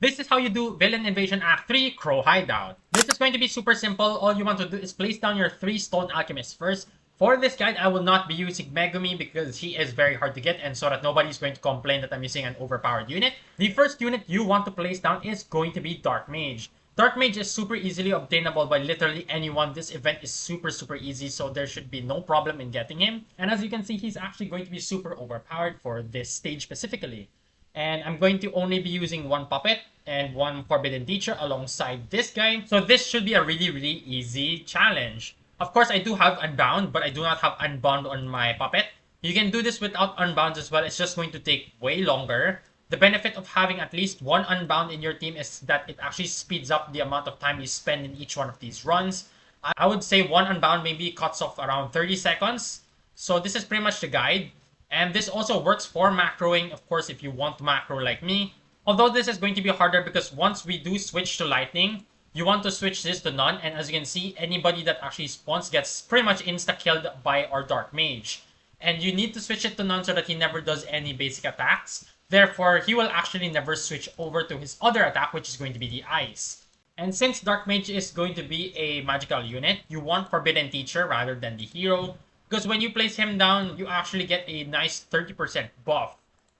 This is how you do Villain Invasion Act 3 Crow Hideout. This is going to be super simple. All you want to do is place down your 3 Stone Alchemists first. For this guide, I will not be using Megumi because he is very hard to get, and so that nobody's going to complain that I'm using an overpowered unit. The first unit you want to place down is going to be Dark Mage. Dark Mage is super easily obtainable by literally anyone. This event is super easy, so there should be no problem in getting him. And as you can see, he's actually going to be super overpowered for this stage specifically. And I'm going to only be using 1 Puppet and 1 Forbidden Teacher alongside this guy. So this should be a really easy challenge. Of course, I do have Unbound, but I do not have Unbound on my Puppet. You can do this without Unbound as well. It's just going to take way longer. The benefit of having at least 1 Unbound in your team is that it actually speeds up the amount of time you spend in each one of these runs. I would say 1 Unbound maybe cuts off around 30 seconds. So this is pretty much the guide. And this also works for macroing, of course, if you want to macro like me. Although this is going to be harder because once we do switch to lightning, you want to switch this to none. And as you can see, anybody that actually spawns gets pretty much insta-killed by our Dark Mage. And you need to switch it to none so that he never does any basic attacks. Therefore, he will actually never switch over to his other attack, which is going to be the Ice. And since Dark Mage is going to be a magical unit, you want Forbidden Teacher rather than the hero. Because when you place him down, you actually get a nice 30% buff.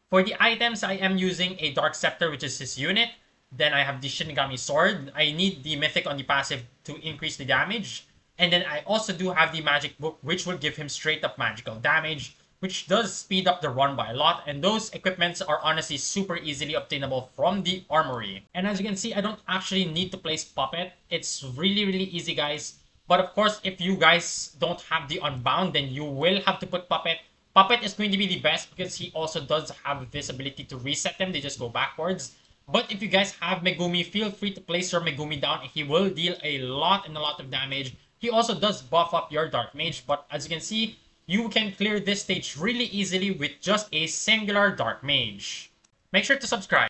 For the items, I am using a Dark Scepter, which is his unit. Then I have the Shinigami Sword. I need the Mythic on the passive to increase the damage. And then I also do have the Magic Book, which will give him straight up magical damage, which does speed up the run by a lot. And those equipments are honestly super easily obtainable from the armory. And as you can see, I don't actually need to place Puppet. It's really easy, guys. But of course, if you guys don't have the Unbound, then you will have to put Puppet. Puppet is going to be the best because he also does have this ability to reset them. They just go backwards. But if you guys have Megumi, feel free to place your Megumi down. He will deal a lot of damage. He also does buff up your Dark Mage. But as you can see, you can clear this stage really easily with just a singular Dark Mage. Make sure to subscribe.